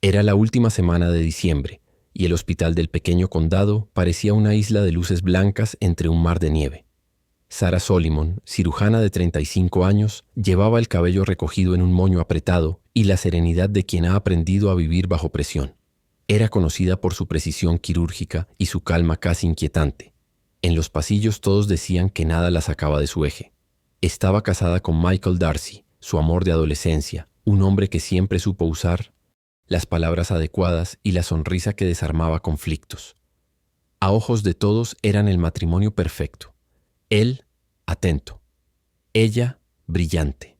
Era la última semana de diciembre, y el hospital del pequeño condado parecía una isla de luces blancas entre un mar de nieve. Sarah Solomon, cirujana de 35 años, llevaba el cabello recogido en un moño apretado y la serenidad de quien ha aprendido a vivir bajo presión. Era conocida por su precisión quirúrgica y su calma casi inquietante. En los pasillos todos decían que nada la sacaba de su eje. Estaba casada con Michael Darcy, su amor de adolescencia, un hombre que siempre supo usar las palabras adecuadas y la sonrisa que desarmaba conflictos. A ojos de todos eran el matrimonio perfecto. Él, atento. Ella, brillante.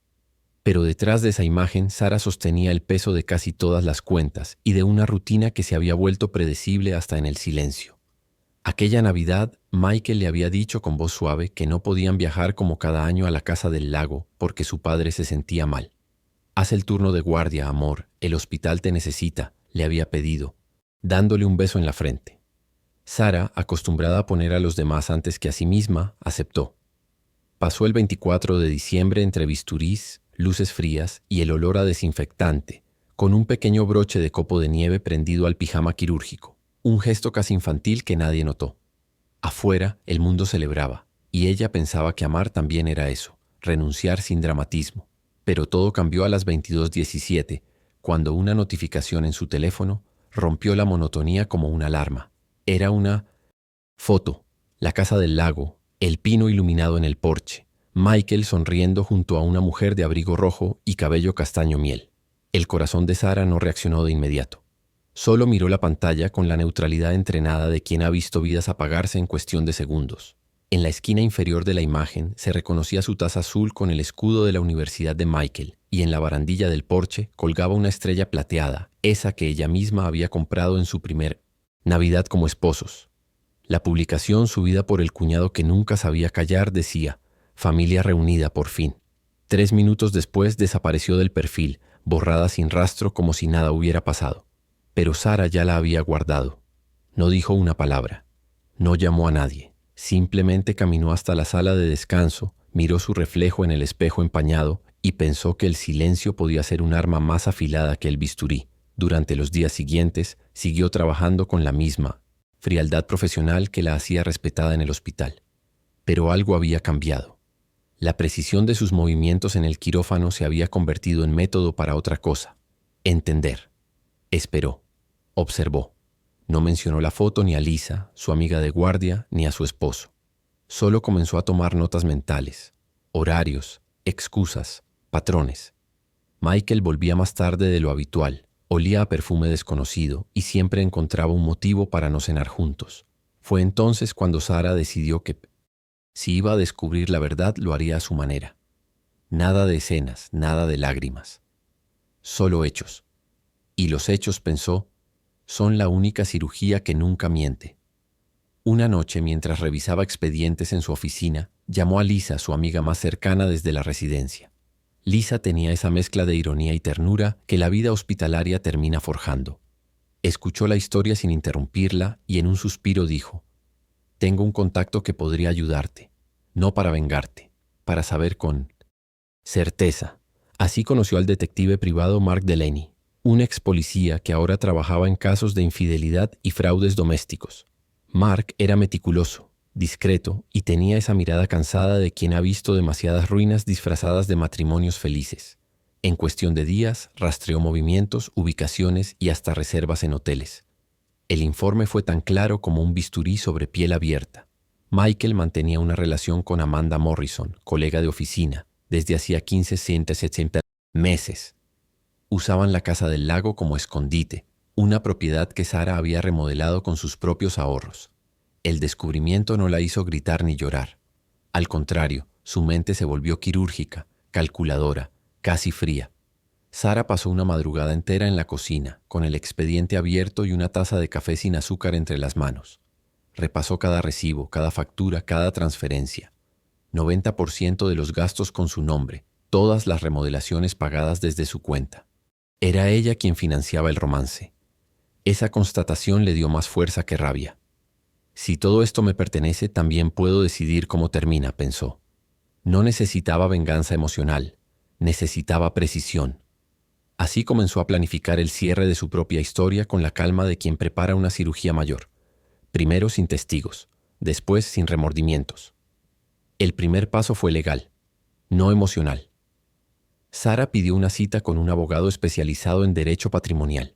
Pero detrás de esa imagen, Sarah sostenía el peso de casi todas las cuentas y de una rutina que se había vuelto predecible hasta en el silencio. Aquella Navidad, Michael le había dicho con voz suave que no podían viajar como cada año a la casa del lago porque su padre se sentía mal. «Haz el turno de guardia, amor, el hospital te necesita», le había pedido, dándole un beso en la frente. Sarah, acostumbrada a poner a los demás antes que a sí misma, aceptó. Pasó el 24 de diciembre entre bisturís, luces frías y el olor a desinfectante, con un pequeño broche de copo de nieve prendido al pijama quirúrgico, un gesto casi infantil que nadie notó. Afuera, el mundo celebraba, y ella pensaba que amar también era eso, renunciar sin dramatismo. Pero todo cambió a las 22:17, cuando una notificación en su teléfono rompió la monotonía como una alarma. Era una foto, la casa del lago, el pino iluminado en el porche, Michael sonriendo junto a una mujer de abrigo rojo y cabello castaño miel. El corazón de Sarah no reaccionó de inmediato. Solo miró la pantalla con la neutralidad entrenada de quien ha visto vidas apagarse en cuestión de segundos. En la esquina inferior de la imagen se reconocía su taza azul con el escudo de la Universidad de Michael, y en la barandilla del porche colgaba una estrella plateada, esa que ella misma había comprado en su primer Navidad como esposos. La publicación, subida por el cuñado que nunca sabía callar, decía: «Familia reunida por fin». 3 minutos después desapareció del perfil, borrada sin rastro como si nada hubiera pasado. Pero Sarah ya la había guardado. No dijo una palabra. No llamó a nadie. Simplemente caminó hasta la sala de descanso, miró su reflejo en el espejo empañado y pensó que el silencio podía ser un arma más afilada que el bisturí. Durante los días siguientes, siguió trabajando con la misma frialdad profesional que la hacía respetada en el hospital. Pero algo había cambiado. La precisión de sus movimientos en el quirófano se había convertido en método para otra cosa: entender. Esperó. Observó. No mencionó la foto ni a Lisa, su amiga de guardia, ni a su esposo. Solo comenzó a tomar notas mentales, horarios, excusas, patrones. Michael volvía más tarde de lo habitual, olía a perfume desconocido y siempre encontraba un motivo para no cenar juntos. Fue entonces cuando Sarah decidió que, si iba a descubrir la verdad, lo haría a su manera. Nada de escenas, nada de lágrimas. Solo hechos. Y los hechos, pensó, son la única cirugía que nunca miente. Una noche, mientras revisaba expedientes en su oficina, llamó a Lisa, su amiga más cercana desde la residencia. Lisa tenía esa mezcla de ironía y ternura que la vida hospitalaria termina forjando. Escuchó la historia sin interrumpirla y en un suspiro dijo: «Tengo un contacto que podría ayudarte, no para vengarte, para saber con certeza». Así conoció al detective privado Mark Delaney, un ex policía que ahora trabajaba en casos de infidelidad y fraudes domésticos. Mark era meticuloso, discreto y tenía esa mirada cansada de quien ha visto demasiadas ruinas disfrazadas de matrimonios felices. En cuestión de días, rastreó movimientos, ubicaciones y hasta reservas en hoteles. El informe fue tan claro como un bisturí sobre piel abierta. Michael mantenía una relación con Amanda Morrison, colega de oficina, desde hacía 160 meses. Usaban la casa del lago como escondite, una propiedad que Sarah había remodelado con sus propios ahorros. El descubrimiento no la hizo gritar ni llorar. Al contrario, su mente se volvió quirúrgica, calculadora, casi fría. Sarah pasó una madrugada entera en la cocina, con el expediente abierto y una taza de café sin azúcar entre las manos. Repasó cada recibo, cada factura, cada transferencia. 90% de los gastos con su nombre, todas las remodelaciones pagadas desde su cuenta. Era ella quien financiaba el romance. Esa constatación le dio más fuerza que rabia. Si todo esto me pertenece, también puedo decidir cómo termina, pensó. No necesitaba venganza emocional, necesitaba precisión. Así comenzó a planificar el cierre de su propia historia con la calma de quien prepara una cirugía mayor. Primero sin testigos, después sin remordimientos. El primer paso fue legal, no emocional. Sara pidió una cita con un abogado especializado en derecho patrimonial.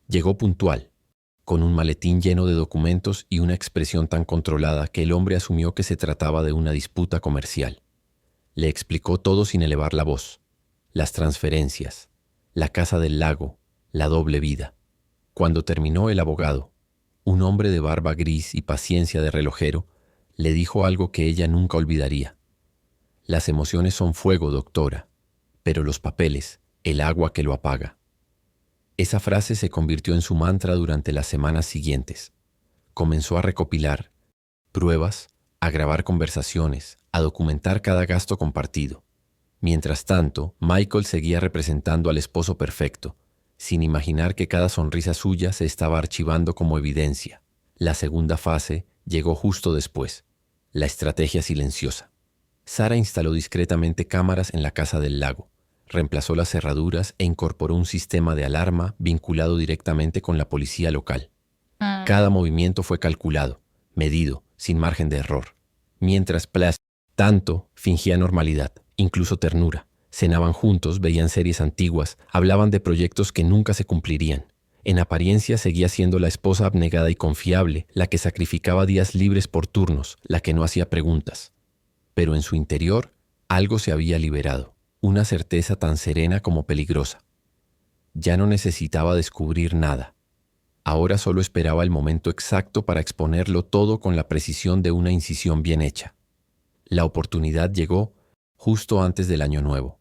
Llegó puntual, con un maletín lleno de documentos y una expresión tan controlada que el hombre asumió que se trataba de una disputa comercial. Le explicó todo sin elevar la voz. Las transferencias, la casa del lago, la doble vida. Cuando terminó, el abogado, un hombre de barba gris y paciencia de relojero, le dijo algo que ella nunca olvidaría. Las emociones son fuego, doctora, pero los papeles, el agua que lo apaga. Esa frase se convirtió en su mantra durante las semanas siguientes. Comenzó a recopilar pruebas, a grabar conversaciones, a documentar cada gasto compartido. Mientras tanto, Michael seguía representando al esposo perfecto, sin imaginar que cada sonrisa suya se estaba archivando como evidencia. La segunda fase llegó justo después, la estrategia silenciosa. Sara instaló discretamente cámaras en la casa del lago, reemplazó las cerraduras e incorporó un sistema de alarma vinculado directamente con la policía local. Cada movimiento fue calculado, medido, sin margen de error. Mientras tanto, fingía normalidad, incluso ternura. Cenaban juntos, veían series antiguas, hablaban de proyectos que nunca se cumplirían. En apariencia seguía siendo la esposa abnegada y confiable, la que sacrificaba días libres por turnos, la que no hacía preguntas. Pero en su interior, algo se había liberado, una certeza tan serena como peligrosa. Ya no necesitaba descubrir nada. Ahora solo esperaba el momento exacto para exponerlo todo con la precisión de una incisión bien hecha. La oportunidad llegó justo antes del Año Nuevo.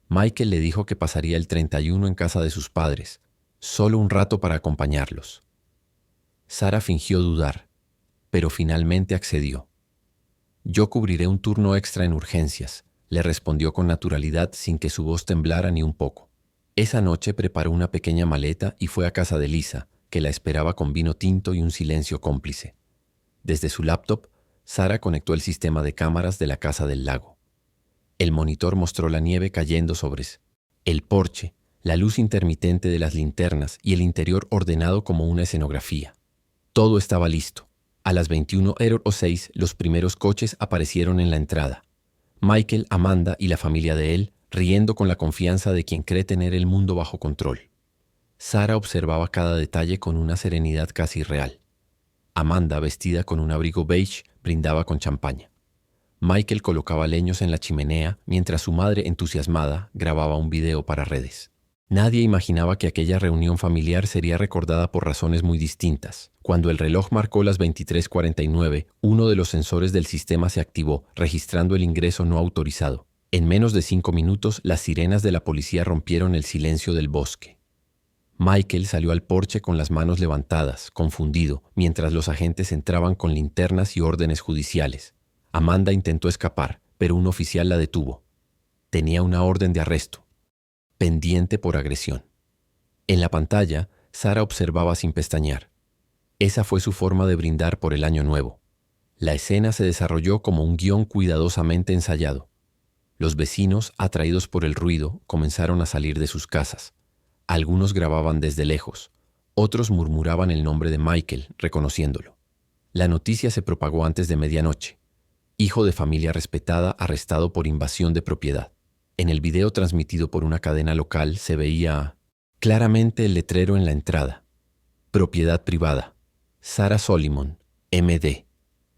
Michael le dijo que pasaría el 31 en casa de sus padres, solo un rato para acompañarlos. Sara fingió dudar, pero finalmente accedió. «Yo cubriré un turno extra en urgencias», le respondió con naturalidad sin que su voz temblara ni un poco. Esa noche preparó una pequeña maleta y fue a casa de Lisa, que la esperaba con vino tinto y un silencio cómplice. Desde su laptop, Sara conectó el sistema de cámaras de la casa del lago. El monitor mostró la nieve cayendo sobre el porche, la luz intermitente de las linternas y el interior ordenado como una escenografía. Todo estaba listo. A las 21:06 los primeros coches aparecieron en la entrada. Michael, Amanda y la familia de él, riendo con la confianza de quien cree tener el mundo bajo control. Sara observaba cada detalle con una serenidad casi irreal. Amanda, vestida con un abrigo beige, brindaba con champaña. Michael colocaba leños en la chimenea mientras su madre, entusiasmada, grababa un video para redes. Nadie imaginaba que aquella reunión familiar sería recordada por razones muy distintas. Cuando el reloj marcó las 23:49, uno de los sensores del sistema se activó, registrando el ingreso no autorizado. En menos de 5 minutos, las sirenas de la policía rompieron el silencio del bosque. Michael salió al porche con las manos levantadas, confundido, mientras los agentes entraban con linternas y órdenes judiciales. Amanda intentó escapar, pero un oficial la detuvo. Tenía una orden de arresto, pendiente por agresión. En la pantalla, Sara observaba sin pestañear. Esa fue su forma de brindar por el Año Nuevo. La escena se desarrolló como un guión cuidadosamente ensayado. Los vecinos, atraídos por el ruido, comenzaron a salir de sus casas. Algunos grababan desde lejos, otros murmuraban el nombre de Michael, reconociéndolo. La noticia se propagó antes de medianoche. Hijo de familia respetada arrestado por invasión de propiedad. En el video transmitido por una cadena local se veía claramente el letrero en la entrada. Propiedad privada. Sara Solomon, M.D.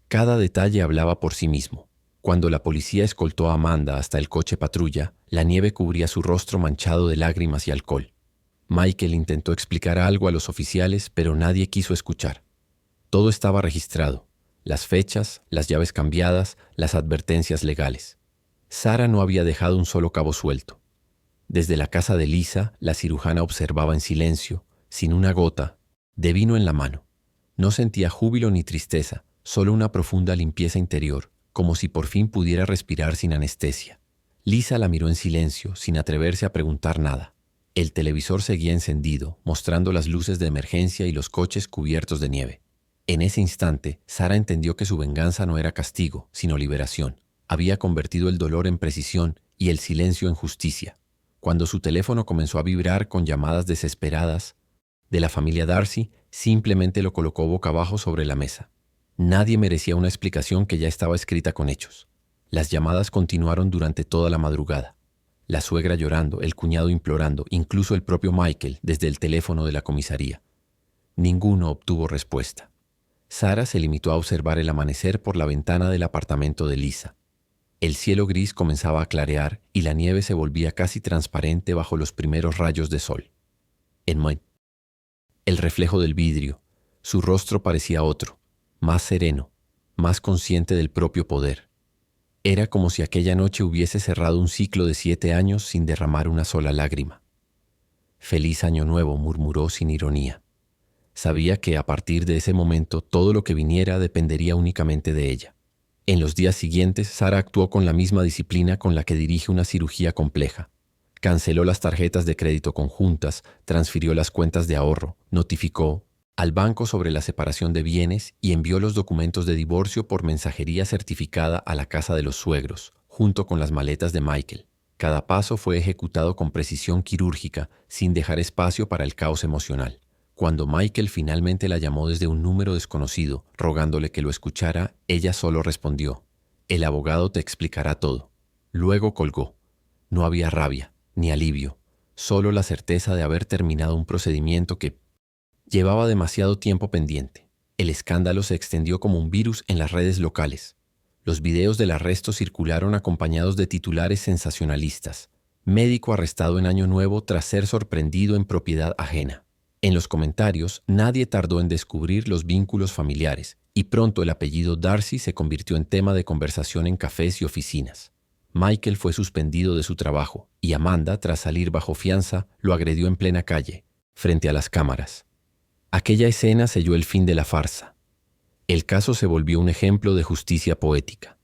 Cada detalle hablaba por sí mismo. Cuando la policía escoltó a Amanda hasta el coche patrulla, la nieve cubría su rostro manchado de lágrimas y alcohol. Michael intentó explicar algo a los oficiales, pero nadie quiso escuchar. Todo estaba registrado. Las fechas, las llaves cambiadas, las advertencias legales. Sara no había dejado un solo cabo suelto. Desde la casa de Lisa, la cirujana observaba en silencio, sin una gota, de vino en la mano. No sentía júbilo ni tristeza, solo una profunda limpieza interior, como si por fin pudiera respirar sin anestesia. Lisa la miró en silencio, sin atreverse a preguntar nada. El televisor seguía encendido, mostrando las luces de emergencia y los coches cubiertos de nieve. En ese instante, Sara entendió que su venganza no era castigo, sino liberación. Había convertido el dolor en precisión y el silencio en justicia. Cuando su teléfono comenzó a vibrar con llamadas desesperadas de la familia Darcy, simplemente lo colocó boca abajo sobre la mesa. Nadie merecía una explicación que ya estaba escrita con hechos. Las llamadas continuaron durante toda la madrugada. La suegra llorando, el cuñado implorando, incluso el propio Michael desde el teléfono de la comisaría. Ninguno obtuvo respuesta. Sarah se limitó a observar el amanecer por la ventana del apartamento de Lisa. El cielo gris comenzaba a clarear y la nieve se volvía casi transparente bajo los primeros rayos de sol. El reflejo del vidrio, su rostro parecía otro, más sereno, más consciente del propio poder. Era como si aquella noche hubiese cerrado un ciclo de 7 años sin derramar una sola lágrima. «Feliz año nuevo», murmuró sin ironía. Sabía que a partir de ese momento todo lo que viniera dependería únicamente de ella. En los días siguientes, Sarah actuó con la misma disciplina con la que dirige una cirugía compleja. Canceló las tarjetas de crédito conjuntas, transfirió las cuentas de ahorro, notificó al banco sobre la separación de bienes y envió los documentos de divorcio por mensajería certificada a la casa de los suegros, junto con las maletas de Michael. Cada paso fue ejecutado con precisión quirúrgica, sin dejar espacio para el caos emocional. Cuando Michael finalmente la llamó desde un número desconocido, rogándole que lo escuchara, ella solo respondió: «El abogado te explicará todo». Luego colgó. No había rabia, ni alivio, solo la certeza de haber terminado un procedimiento que llevaba demasiado tiempo pendiente. El escándalo se extendió como un virus en las redes locales. Los videos del arresto circularon acompañados de titulares sensacionalistas. Médico arrestado en Año Nuevo tras ser sorprendido en propiedad ajena. En los comentarios, nadie tardó en descubrir los vínculos familiares, y pronto el apellido Darcy se convirtió en tema de conversación en cafés y oficinas. Michael fue suspendido de su trabajo, y Amanda, tras salir bajo fianza, lo agredió en plena calle, frente a las cámaras. Aquella escena selló el fin de la farsa. El caso se volvió un ejemplo de justicia poética.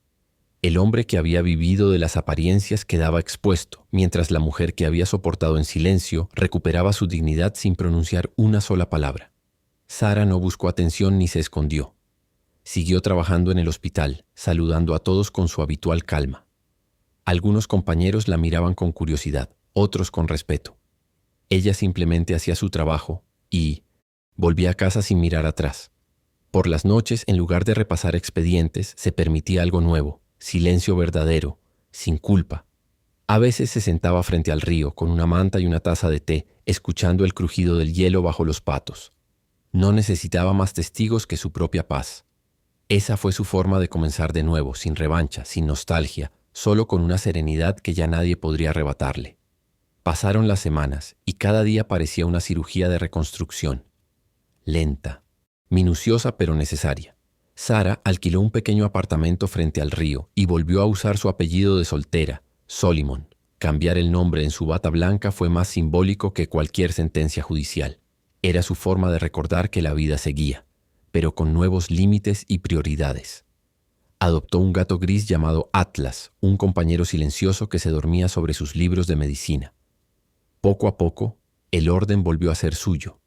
El hombre que había vivido de las apariencias quedaba expuesto, mientras la mujer que había soportado en silencio recuperaba su dignidad sin pronunciar una sola palabra. Sarah no buscó atención ni se escondió. Siguió trabajando en el hospital, saludando a todos con su habitual calma. Algunos compañeros la miraban con curiosidad, otros con respeto. Ella simplemente hacía su trabajo y volvía a casa sin mirar atrás. Por las noches, en lugar de repasar expedientes, se permitía algo nuevo. Silencio verdadero, sin culpa. A veces se sentaba frente al río con una manta y una taza de té, escuchando el crujido del hielo bajo los patos. No necesitaba más testigos que su propia paz. Esa fue su forma de comenzar de nuevo, sin revancha, sin nostalgia, solo con una serenidad que ya nadie podría arrebatarle. Pasaron las semanas y cada día parecía una cirugía de reconstrucción. Lenta, minuciosa pero necesaria. Sarah alquiló un pequeño apartamento frente al río y volvió a usar su apellido de soltera, Solomon. Cambiar el nombre en su bata blanca fue más simbólico que cualquier sentencia judicial. Era su forma de recordar que la vida seguía, pero con nuevos límites y prioridades. Adoptó un gato gris llamado Atlas, un compañero silencioso que se dormía sobre sus libros de medicina. Poco a poco, el orden volvió a ser suyo.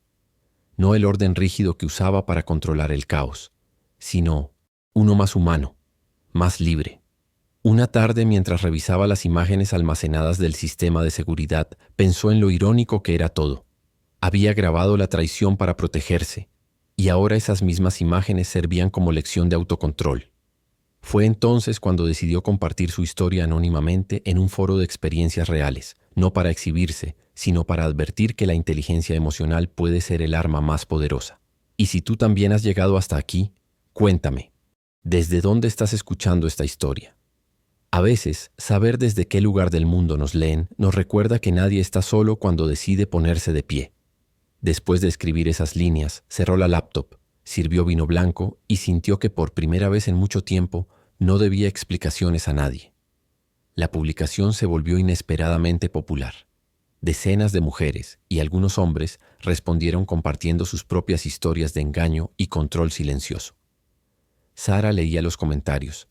No el orden rígido que usaba para controlar el caos, sino uno más humano, más libre. Una tarde, mientras revisaba las imágenes almacenadas del sistema de seguridad, pensó en lo irónico que era todo. Había grabado la traición para protegerse, y ahora esas mismas imágenes servían como lección de autocontrol. Fue entonces cuando decidió compartir su historia anónimamente en un foro de experiencias reales, no para exhibirse, sino para advertir que la inteligencia emocional puede ser el arma más poderosa. Y si tú también has llegado hasta aquí, cuéntame, ¿desde dónde estás escuchando esta historia? A veces, saber desde qué lugar del mundo nos leen nos recuerda que nadie está solo cuando decide ponerse de pie. Después de escribir esas líneas, cerró la laptop, sirvió vino blanco y sintió que por primera vez en mucho tiempo no debía explicaciones a nadie. La publicación se volvió inesperadamente popular. Decenas de mujeres y algunos hombres respondieron compartiendo sus propias historias de engaño y control silencioso. Sarah leía los comentarios,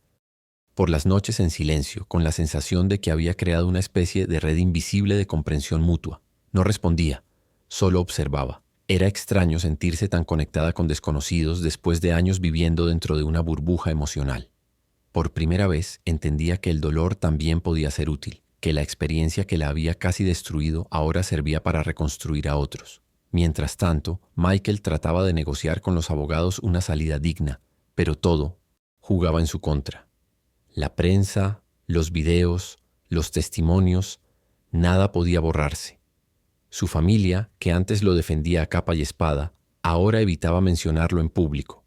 por las noches en silencio, con la sensación de que había creado una especie de red invisible de comprensión mutua. No respondía, solo observaba. Era extraño sentirse tan conectada con desconocidos después de años viviendo dentro de una burbuja emocional. Por primera vez entendía que el dolor también podía ser útil, que la experiencia que la había casi destruido ahora servía para reconstruir a otros. Mientras tanto, Michael trataba de negociar con los abogados una salida digna, pero todo jugaba en su contra. La prensa, los videos, los testimonios, nada podía borrarse. Su familia, que antes lo defendía a capa y espada, ahora evitaba mencionarlo en público.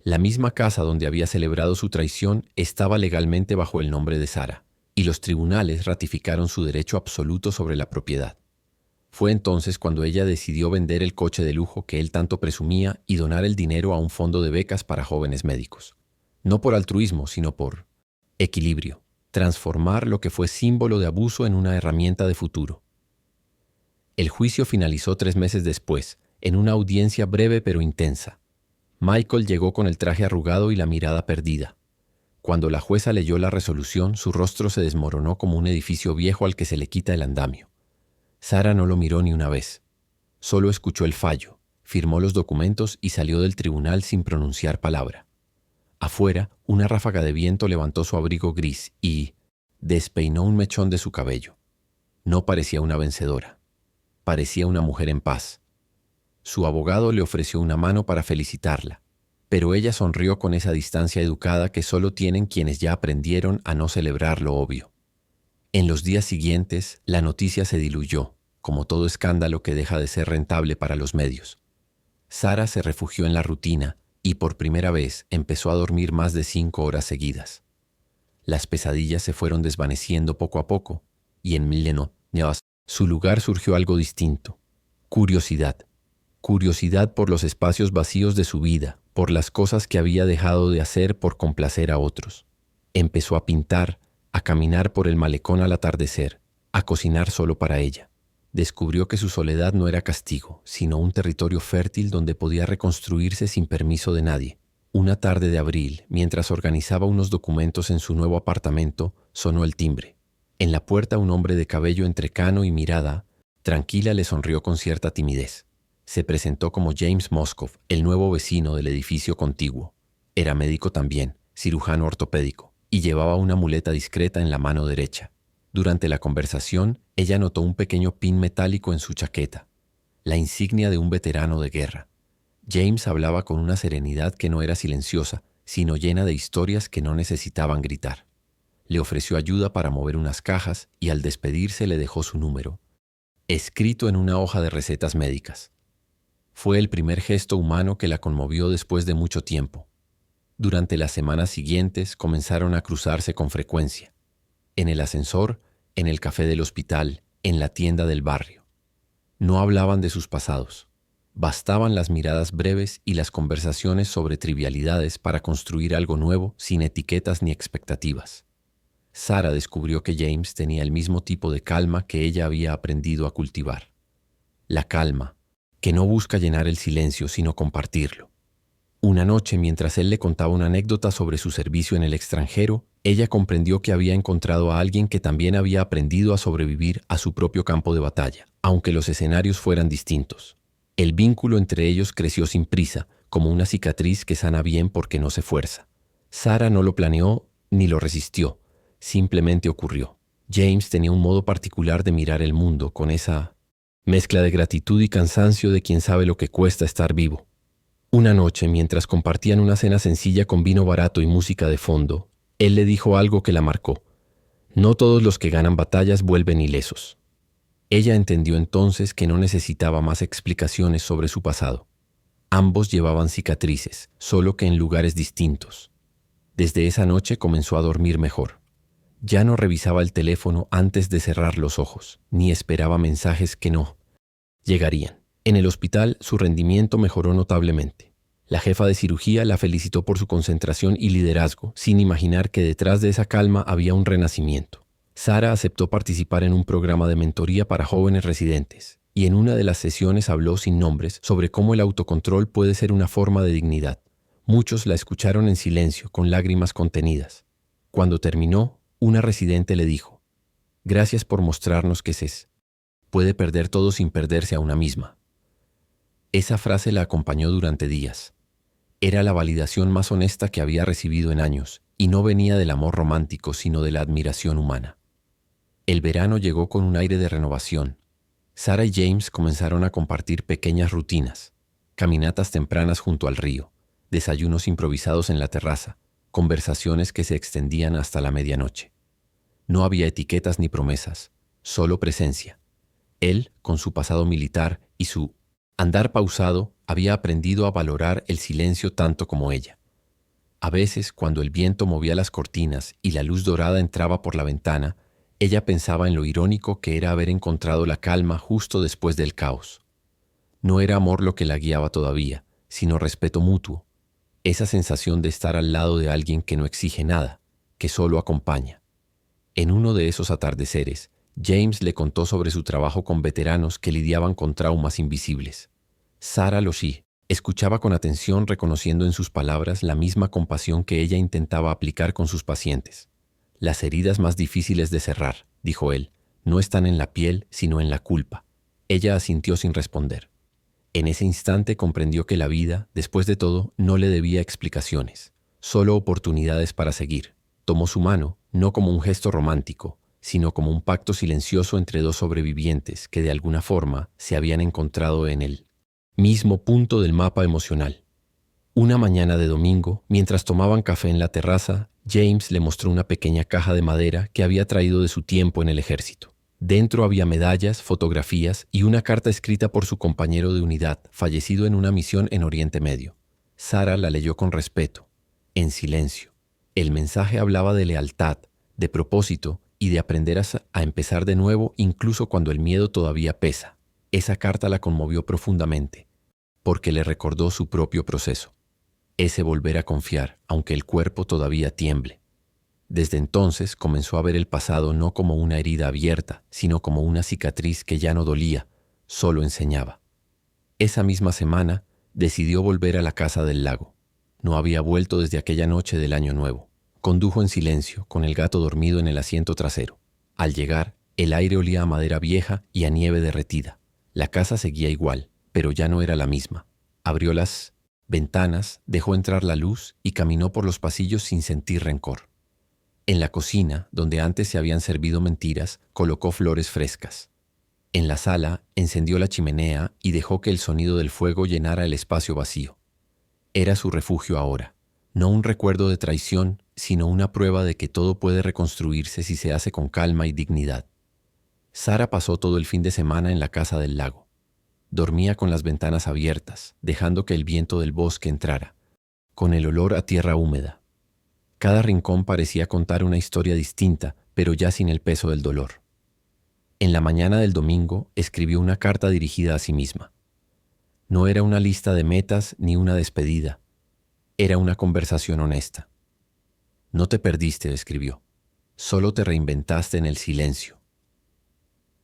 La misma casa donde había celebrado su traición estaba legalmente bajo el nombre de Sarah, y los tribunales ratificaron su derecho absoluto sobre la propiedad. Fue entonces cuando ella decidió vender el coche de lujo que él tanto presumía y donar el dinero a un fondo de becas para jóvenes médicos. No por altruismo, sino por equilibrio. Transformar lo que fue símbolo de abuso en una herramienta de futuro. El juicio finalizó 3 meses después, en una audiencia breve pero intensa. Michael llegó con el traje arrugado y la mirada perdida. Cuando la jueza leyó la resolución, su rostro se desmoronó como un edificio viejo al que se le quita el andamio. Sarah no lo miró ni una vez. Solo escuchó el fallo, firmó los documentos y salió del tribunal sin pronunciar palabra. Afuera, una ráfaga de viento levantó su abrigo gris y despeinó un mechón de su cabello. No parecía una vencedora. Parecía una mujer en paz. Su abogado le ofreció una mano para felicitarla, pero ella sonrió con esa distancia educada que solo tienen quienes ya aprendieron a no celebrar lo obvio. En los días siguientes, la noticia se diluyó, como todo escándalo que deja de ser rentable para los medios. Sarah se refugió en la rutina y por primera vez empezó a dormir más de 5 horas seguidas. Las pesadillas se fueron desvaneciendo poco a poco y en su lugar surgió algo distinto. Curiosidad. Curiosidad por los espacios vacíos de su vida, por las cosas que había dejado de hacer por complacer a otros. Empezó a pintar, a caminar por el malecón al atardecer, a cocinar solo para ella. Descubrió que su soledad no era castigo, sino un territorio fértil donde podía reconstruirse sin permiso de nadie. Una tarde de abril, mientras organizaba unos documentos en su nuevo apartamento, sonó el timbre. En la puerta un hombre de cabello entrecano y mirada tranquila le sonrió con cierta timidez. Se presentó como James Moskow, el nuevo vecino del edificio contiguo. Era médico también, cirujano ortopédico, y llevaba una muleta discreta en la mano derecha. Durante la conversación, ella notó un pequeño pin metálico en su chaqueta, la insignia de un veterano de guerra. James hablaba con una serenidad que no era silenciosa, sino llena de historias que no necesitaban gritar. Le ofreció ayuda para mover unas cajas y al despedirse le dejó su número, escrito en una hoja de recetas médicas. Fue el primer gesto humano que la conmovió después de mucho tiempo. Durante las semanas siguientes comenzaron a cruzarse con frecuencia. En el ascensor, en el café del hospital, en la tienda del barrio. No hablaban de sus pasados. Bastaban las miradas breves y las conversaciones sobre trivialidades para construir algo nuevo sin etiquetas ni expectativas. Sarah descubrió que James tenía el mismo tipo de calma que ella había aprendido a cultivar. La calma, que no busca llenar el silencio, sino compartirlo. Una noche, mientras él le contaba una anécdota sobre su servicio en el extranjero, ella comprendió que había encontrado a alguien que también había aprendido a sobrevivir a su propio campo de batalla, aunque los escenarios fueran distintos. El vínculo entre ellos creció sin prisa, como una cicatriz que sana bien porque no se fuerza. Sarah no lo planeó ni lo resistió, simplemente ocurrió. James tenía un modo particular de mirar el mundo, con esa mezcla de gratitud y cansancio de quien sabe lo que cuesta estar vivo. Una noche, mientras compartían una cena sencilla con vino barato y música de fondo, él le dijo algo que la marcó. No todos los que ganan batallas vuelven ilesos. Ella entendió entonces que no necesitaba más explicaciones sobre su pasado. Ambos llevaban cicatrices, solo que en lugares distintos. Desde esa noche comenzó a dormir mejor. Ya no revisaba el teléfono antes de cerrar los ojos, ni esperaba mensajes que no llegarían. En el hospital, su rendimiento mejoró notablemente. La jefa de cirugía la felicitó por su concentración y liderazgo, sin imaginar que detrás de esa calma había un renacimiento. Sarah aceptó participar en un programa de mentoría para jóvenes residentes, y en una de las sesiones habló sin nombres sobre cómo el autocontrol puede ser una forma de dignidad. Muchos la escucharon en silencio, con lágrimas contenidas. Cuando terminó, una residente le dijo: «Gracias por mostrarnos que se puede perder todo sin perderse a una misma». Esa frase la acompañó durante días. Era la validación más honesta que había recibido en años, y no venía del amor romántico, sino de la admiración humana. El verano llegó con un aire de renovación. Sarah y James comenzaron a compartir pequeñas rutinas, caminatas tempranas junto al río, desayunos improvisados en la terraza, conversaciones que se extendían hasta la medianoche. No había etiquetas ni promesas, solo presencia. Él, con su pasado militar y su andar pausado, había aprendido a valorar el silencio tanto como ella. A veces, cuando el viento movía las cortinas y la luz dorada entraba por la ventana, ella pensaba en lo irónico que era haber encontrado la calma justo después del caos. No era amor lo que la guiaba todavía, sino respeto mutuo, esa sensación de estar al lado de alguien que no exige nada, que solo acompaña. En uno de esos atardeceres, James le contó sobre su trabajo con veteranos que lidiaban con traumas invisibles. Sarah Loshi escuchaba con atención, reconociendo en sus palabras la misma compasión que ella intentaba aplicar con sus pacientes. Las heridas más difíciles de cerrar, dijo él, no están en la piel, sino en la culpa. Ella asintió sin responder. En ese instante comprendió que la vida, después de todo, no le debía explicaciones, solo oportunidades para seguir. Tomó su mano, no como un gesto romántico, sino como un pacto silencioso entre dos sobrevivientes que de alguna forma se habían encontrado en el mismo punto del mapa emocional. Una mañana de domingo, mientras tomaban café en la terraza, James le mostró una pequeña caja de madera que había traído de su tiempo en el ejército. Dentro había medallas, fotografías y una carta escrita por su compañero de unidad, fallecido en una misión en Oriente Medio. Sarah la leyó con respeto, en silencio. El mensaje hablaba de lealtad, de propósito y de aprender a empezar de nuevo incluso cuando el miedo todavía pesa. Esa carta la conmovió profundamente, porque le recordó su propio proceso. Ese volver a confiar, aunque el cuerpo todavía tiemble. Desde entonces comenzó a ver el pasado no como una herida abierta, sino como una cicatriz que ya no dolía, solo enseñaba. Esa misma semana decidió volver a la casa del lago. No había vuelto desde aquella noche del Año Nuevo. Condujo en silencio, con el gato dormido en el asiento trasero. Al llegar, el aire olía a madera vieja y a nieve derretida. La casa seguía igual, pero ya no era la misma. Abrió las ventanas, dejó entrar la luz y caminó por los pasillos sin sentir rencor. En la cocina, donde antes se habían servido mentiras, colocó flores frescas. En la sala, encendió la chimenea y dejó que el sonido del fuego llenara el espacio vacío. Era su refugio ahora, no un recuerdo de traición, sino una prueba de que todo puede reconstruirse si se hace con calma y dignidad. Sarah pasó todo el fin de semana en la casa del lago. Dormía con las ventanas abiertas, dejando que el viento del bosque entrara, con el olor a tierra húmeda. Cada rincón parecía contar una historia distinta, pero ya sin el peso del dolor. En la mañana del domingo escribió una carta dirigida a sí misma. No era una lista de metas ni una despedida. Era una conversación honesta. No te perdiste, escribió. Solo te reinventaste en el silencio.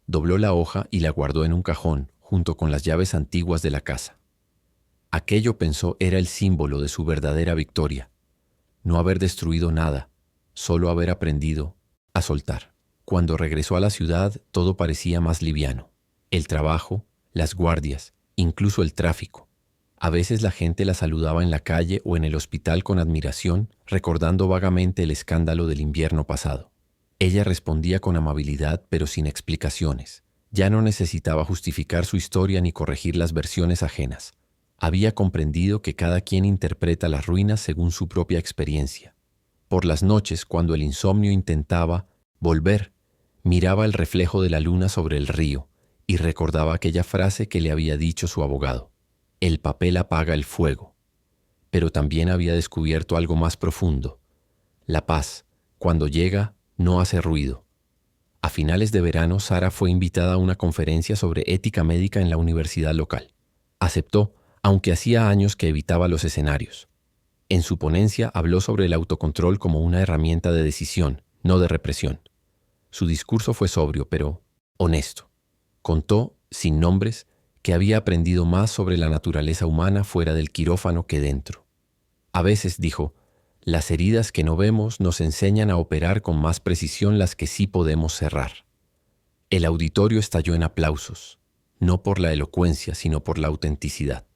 Dobló la hoja y la guardó en un cajón, junto con las llaves antiguas de la casa. Aquello, pensó, era el símbolo de su verdadera victoria. No haber destruido nada, solo haber aprendido a soltar. Cuando regresó a la ciudad, todo parecía más liviano. El trabajo, las guardias, incluso el tráfico. A veces la gente la saludaba en la calle o en el hospital con admiración, recordando vagamente el escándalo del invierno pasado. Ella respondía con amabilidad, pero sin explicaciones. Ya no necesitaba justificar su historia ni corregir las versiones ajenas. Había comprendido que cada quien interpreta las ruinas según su propia experiencia. Por las noches, cuando el insomnio intentaba volver, miraba el reflejo de la luna sobre el río y recordaba aquella frase que le había dicho su abogado: el papel apaga el fuego. Pero también había descubierto algo más profundo. La paz, cuando llega, no hace ruido. A finales de verano, Sarah fue invitada a una conferencia sobre ética médica en la universidad local. Aceptó, aunque hacía años que evitaba los escenarios. En su ponencia habló sobre el autocontrol como una herramienta de decisión, no de represión. Su discurso fue sobrio, pero honesto. Contó, sin nombres, que había aprendido más sobre la naturaleza humana fuera del quirófano que dentro. A veces, dijo, las heridas que no vemos nos enseñan a operar con más precisión las que sí podemos cerrar. El auditorio estalló en aplausos, no por la elocuencia, sino por la autenticidad.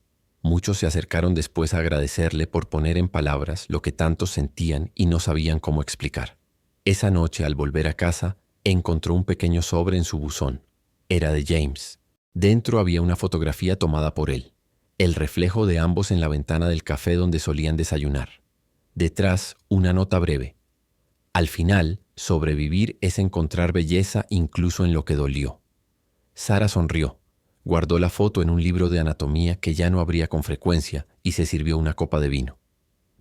Muchos se acercaron después a agradecerle por poner en palabras lo que tantos sentían y no sabían cómo explicar. Esa noche, al volver a casa, Encontró un pequeño sobre en su buzón. Era de James. Dentro había una fotografía tomada por él, el reflejo de ambos en la ventana del café donde solían desayunar. Detrás, una nota breve. Al final, sobrevivir es encontrar belleza incluso en lo que dolió. Sara sonrió, guardó la foto en un libro de anatomía que ya no abría con frecuencia y se sirvió una copa de vino.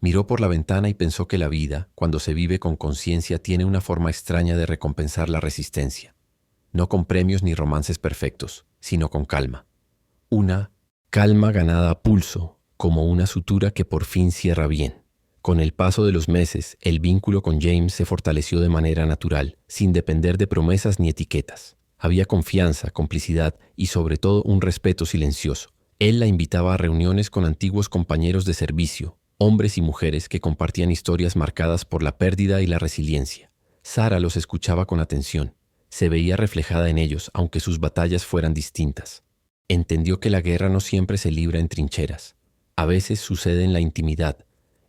Miró por la ventana y pensó que la vida, cuando se vive con conciencia, tiene una forma extraña de recompensar la resistencia. No con premios ni romances perfectos, sino con calma. Una calma ganada a pulso, como una sutura que por fin cierra bien. Con el paso de los meses, el vínculo con James se fortaleció de manera natural, sin depender de promesas ni etiquetas. Había confianza, complicidad y sobre todo un respeto silencioso. Él la invitaba a reuniones con antiguos compañeros de servicio, hombres y mujeres que compartían historias marcadas por la pérdida y la resiliencia. Sara los escuchaba con atención. Se veía reflejada en ellos, aunque sus batallas fueran distintas. Entendió que la guerra no siempre se libra en trincheras. A veces sucede en la intimidad,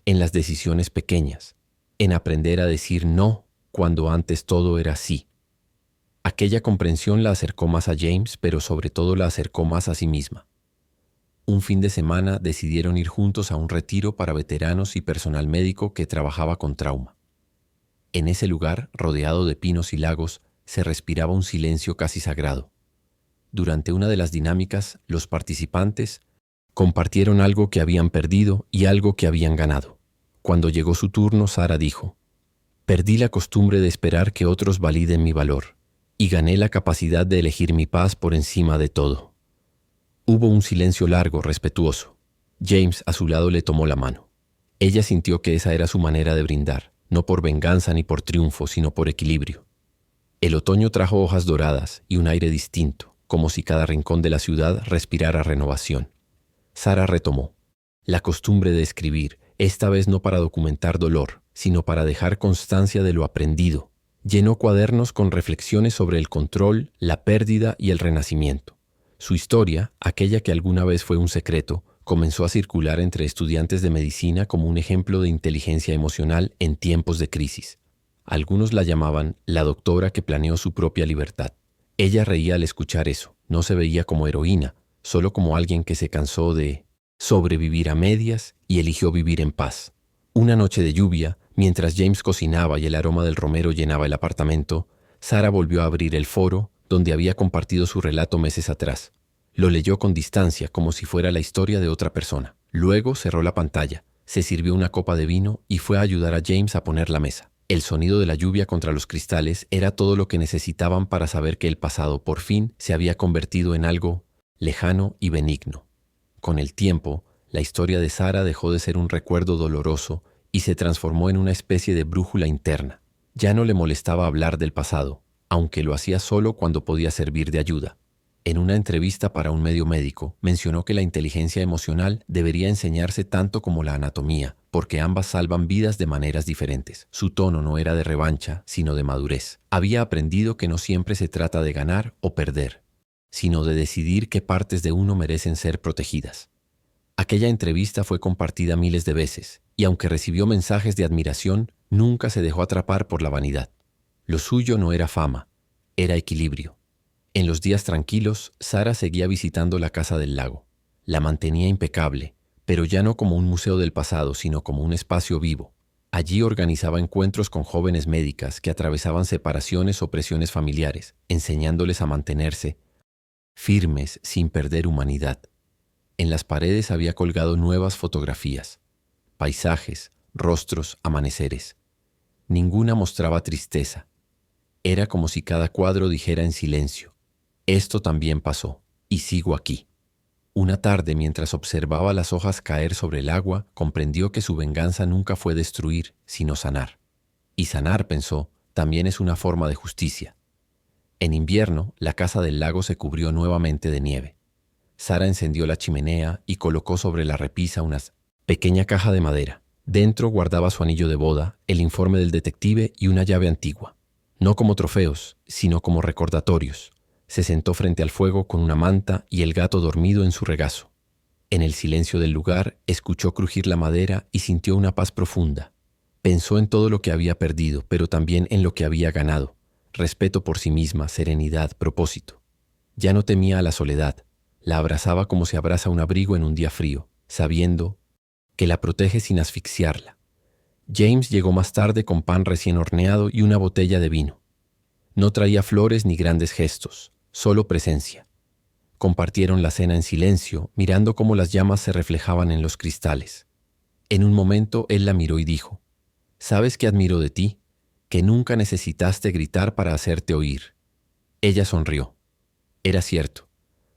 en las decisiones pequeñas, en aprender a decir no cuando antes todo era sí. Aquella comprensión la acercó más a James, pero sobre todo la acercó más a sí misma. Un fin de semana decidieron ir juntos a un retiro para veteranos y personal médico que trabajaba con trauma. En ese lugar, rodeado de pinos y lagos, se respiraba un silencio casi sagrado. Durante una de las dinámicas, los participantes compartieron algo que habían perdido y algo que habían ganado. Cuando llegó su turno, Sara dijo: «Perdí la costumbre de esperar que otros validen mi valor, y gané la capacidad de elegir mi paz por encima de todo». Hubo un silencio largo, respetuoso. James, a su lado, le tomó la mano. Ella sintió que esa era su manera de brindar, no por venganza ni por triunfo, sino por equilibrio. El otoño trajo hojas doradas y un aire distinto, como si cada rincón de la ciudad respirara renovación. Sara retomó la costumbre de escribir, esta vez no para documentar dolor, sino para dejar constancia de lo aprendido. Llenó cuadernos con reflexiones sobre el control, la pérdida y el renacimiento. Su historia, aquella que alguna vez fue un secreto, comenzó a circular entre estudiantes de medicina como un ejemplo de inteligencia emocional en tiempos de crisis. Algunos la llamaban la doctora que planeó su propia libertad. Ella reía al escuchar eso. No se veía como heroína, solo como alguien que se cansó de sobrevivir a medias y eligió vivir en paz. Una noche de lluvia, mientras James cocinaba y el aroma del romero llenaba el apartamento, Sara volvió a abrir el foro donde había compartido su relato meses atrás. Lo leyó con distancia, como si fuera la historia de otra persona. Luego cerró la pantalla, se sirvió una copa de vino y fue a ayudar a James a poner la mesa. El sonido de la lluvia contra los cristales era todo lo que necesitaban para saber que el pasado por fin se había convertido en algo lejano y benigno. Con el tiempo, la historia de Sara dejó de ser un recuerdo doloroso y se transformó en una especie de brújula interna. Ya no le molestaba hablar del pasado, aunque lo hacía solo cuando podía servir de ayuda. En una entrevista para un medio médico, mencionó que la inteligencia emocional debería enseñarse tanto como la anatomía, porque ambas salvan vidas de maneras diferentes. Su tono no era de revancha, sino de madurez. Había aprendido que no siempre se trata de ganar o perder, sino de decidir qué partes de uno merecen ser protegidas. Aquella entrevista fue compartida miles de veces, y aunque recibió mensajes de admiración, nunca se dejó atrapar por la vanidad. Lo suyo no era fama, era equilibrio. En los días tranquilos, Sara seguía visitando la casa del lago. La mantenía impecable, pero ya no como un museo del pasado, sino como un espacio vivo. Allí organizaba encuentros con jóvenes médicas que atravesaban separaciones o presiones familiares, enseñándoles a mantenerse firmes sin perder humanidad. En las paredes había colgado nuevas fotografías, paisajes, rostros, amaneceres. Ninguna mostraba tristeza. Era como si cada cuadro dijera en silencio: esto también pasó, y sigo aquí. Una tarde, mientras observaba las hojas caer sobre el agua, comprendió que su venganza nunca fue destruir, sino sanar. Y sanar, pensó, también es una forma de justicia. En invierno, la casa del lago se cubrió nuevamente de nieve. Sara encendió la chimenea y colocó sobre la repisa una pequeña caja de madera. Dentro guardaba su anillo de boda, el informe del detective y una llave antigua. No como trofeos, sino como recordatorios. Se sentó frente al fuego con una manta y el gato dormido en su regazo. En el silencio del lugar, escuchó crujir la madera y sintió una paz profunda. Pensó en todo lo que había perdido, pero también en lo que había ganado. respeto por sí misma, serenidad, propósito. Ya no temía a la soledad, la abrazaba como se abraza un abrigo en un día frío, sabiendo que la protege sin asfixiarla. James llegó más tarde con pan recién horneado y una botella de vino. No traía flores ni grandes gestos, solo presencia. Compartieron la cena en silencio, mirando cómo las llamas se reflejaban en los cristales. En un momento él la miró y dijo: «¿Sabes qué admiro de ti? Que nunca necesitaste gritar para hacerte oír». Ella sonrió. Era cierto.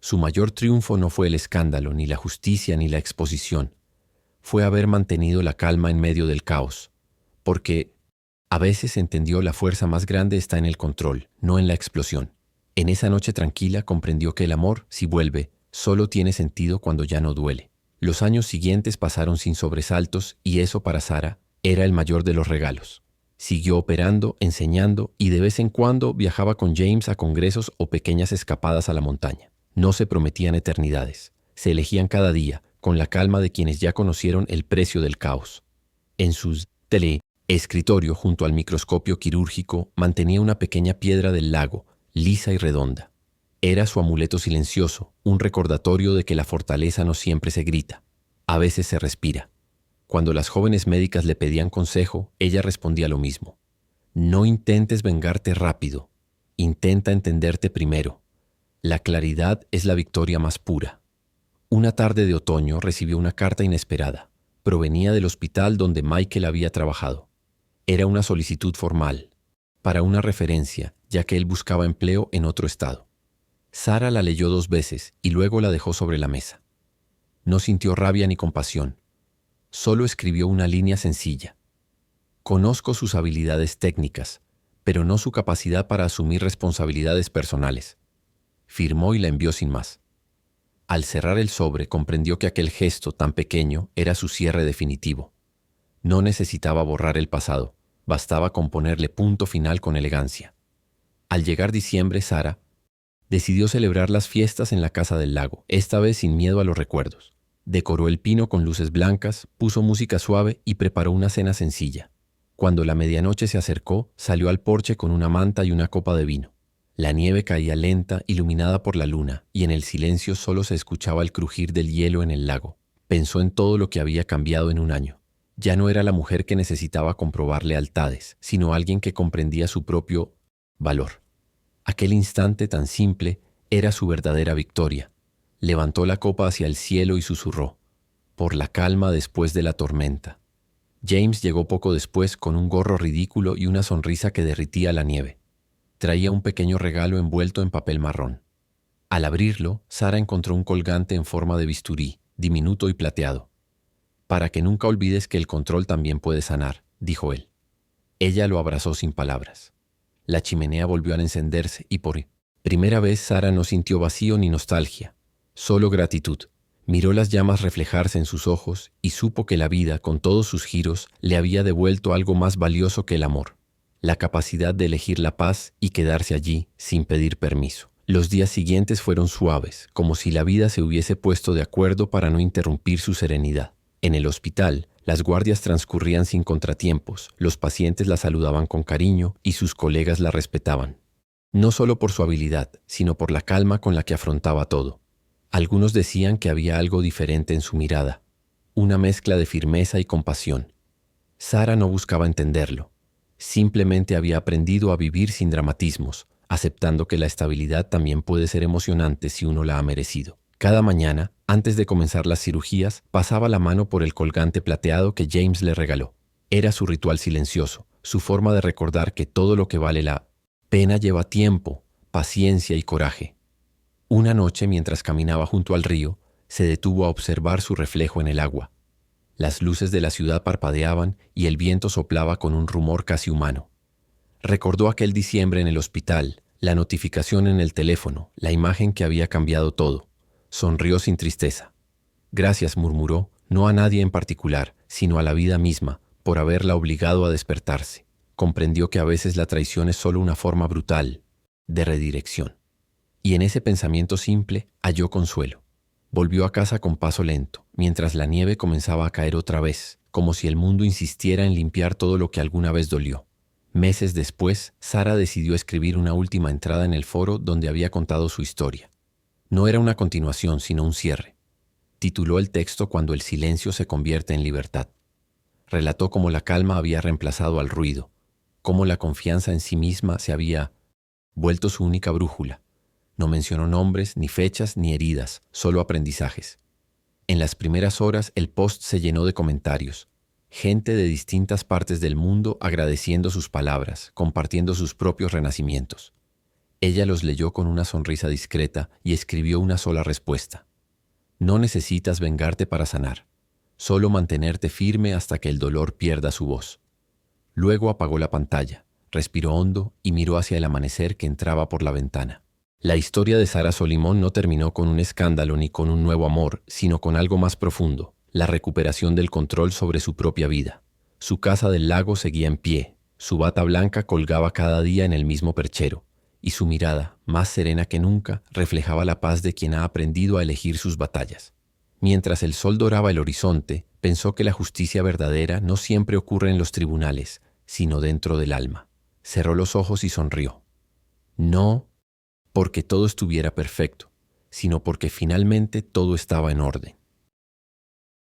Su mayor triunfo no fue el escándalo, ni la justicia, ni la exposición. Fue haber mantenido la calma en medio del caos. Porque a veces entendió la fuerza más grande está en el control, no en la explosión. En esa noche tranquila comprendió que el amor, si vuelve, solo tiene sentido cuando ya no duele. Los años siguientes pasaron sin sobresaltos y eso para Sara era el mayor de los regalos. Siguió operando, enseñando y de vez en cuando viajaba con James a congresos o pequeñas escapadas a la montaña. No se prometían eternidades. Se elegían cada día, con la calma de quienes ya conocieron el precio del caos. En sus escritorio junto al microscopio quirúrgico mantenía una pequeña piedra del lago, lisa y redonda. Era su amuleto silencioso, un recordatorio de que la fortaleza no siempre se grita, a veces se respira. Cuando las jóvenes médicas le pedían consejo, ella respondía lo mismo. No intentes vengarte rápido, intenta entenderte primero. La claridad es la victoria más pura. Una tarde de otoño recibió una carta inesperada. Provenía del hospital donde Michael había trabajado. Era una solicitud formal, para una referencia, ya que él buscaba empleo en otro estado. Sara la leyó 2 veces y luego la dejó sobre la mesa. No sintió rabia ni compasión. Solo escribió una línea sencilla. Conozco sus habilidades técnicas, pero no su capacidad para asumir responsabilidades personales. Firmó y la envió sin más. Al cerrar el sobre comprendió que aquel gesto tan pequeño era su cierre definitivo. No necesitaba borrar el pasado, bastaba con ponerle punto final con elegancia. Al llegar diciembre, Sara decidió celebrar las fiestas en la casa del lago, esta vez sin miedo a los recuerdos. Decoró el pino con luces blancas, puso música suave y preparó una cena sencilla. Cuando la medianoche se acercó, salió al porche con una manta y una copa de vino. La nieve caía lenta, iluminada por la luna, y en el silencio solo se escuchaba el crujir del hielo en el lago. Pensó en todo lo que había cambiado en un año. Ya no era la mujer que necesitaba comprobar lealtades, sino alguien que comprendía su propio valor. Aquel instante tan simple era su verdadera victoria. Levantó la copa hacia el cielo y susurró: «Por la calma después de la tormenta». James llegó poco después con un gorro ridículo y una sonrisa que derritía la nieve. Traía un pequeño regalo envuelto en papel marrón. Al abrirlo, Sara encontró un colgante en forma de bisturí, diminuto y plateado. «Para que nunca olvides que el control también puede sanar», dijo él. Ella lo abrazó sin palabras. La chimenea volvió a encenderse y por primera vez Sara no sintió vacío ni nostalgia, solo gratitud. Miró las llamas reflejarse en sus ojos y supo que la vida, con todos sus giros, le había devuelto algo más valioso que el amor: la capacidad de elegir la paz y quedarse allí sin pedir permiso. Los días siguientes fueron suaves, como si la vida se hubiese puesto de acuerdo para no interrumpir su serenidad. En el hospital, las guardias transcurrían sin contratiempos, los pacientes la saludaban con cariño y sus colegas la respetaban. No solo por su habilidad, sino por la calma con la que afrontaba todo. Algunos decían que había algo diferente en su mirada, una mezcla de firmeza y compasión. Sara no buscaba entenderlo. Simplemente había aprendido a vivir sin dramatismos, aceptando que la estabilidad también puede ser emocionante si uno la ha merecido. Cada mañana, antes de comenzar las cirugías, pasaba la mano por el colgante plateado que James le regaló. Era su ritual silencioso, su forma de recordar que todo lo que vale la pena lleva tiempo, paciencia y coraje. Una noche, mientras caminaba junto al río, se detuvo a observar su reflejo en el agua. Las luces de la ciudad parpadeaban y el viento soplaba con un rumor casi humano. Recordó aquel diciembre en el hospital, la notificación en el teléfono, la imagen que había cambiado todo. Sonrió sin tristeza. «Gracias», murmuró, no a nadie en particular, sino a la vida misma, por haberla obligado a despertarse. Comprendió que a veces la traición es solo una forma brutal de redirección. Y en ese pensamiento simple halló consuelo. Volvió a casa con paso lento, mientras la nieve comenzaba a caer otra vez, como si el mundo insistiera en limpiar todo lo que alguna vez dolió. Meses después, Sara decidió escribir una última entrada en el foro donde había contado su historia. No era una continuación, sino un cierre. Tituló el texto Cuando el silencio se convierte en libertad. Relató cómo la calma había reemplazado al ruido, cómo la confianza en sí misma se había vuelto su única brújula. No mencionó nombres, ni fechas, ni heridas, solo aprendizajes. En las primeras horas el post se llenó de comentarios. Gente de distintas partes del mundo agradeciendo sus palabras, compartiendo sus propios renacimientos. Ella los leyó con una sonrisa discreta y escribió una sola respuesta. No necesitas vengarte para sanar, solo mantenerte firme hasta que el dolor pierda su voz. Luego apagó la pantalla, respiró hondo y miró hacia el amanecer que entraba por la ventana. La historia de Sara Solomon no terminó con un escándalo ni con un nuevo amor, sino con algo más profundo, la recuperación del control sobre su propia vida. Su casa del lago seguía en pie, su bata blanca colgaba cada día en el mismo perchero, y su mirada, más serena que nunca, reflejaba la paz de quien ha aprendido a elegir sus batallas. Mientras el sol doraba el horizonte, pensó que la justicia verdadera no siempre ocurre en los tribunales, sino dentro del alma. Cerró los ojos y sonrió. No porque todo estuviera perfecto, sino porque finalmente todo estaba en orden.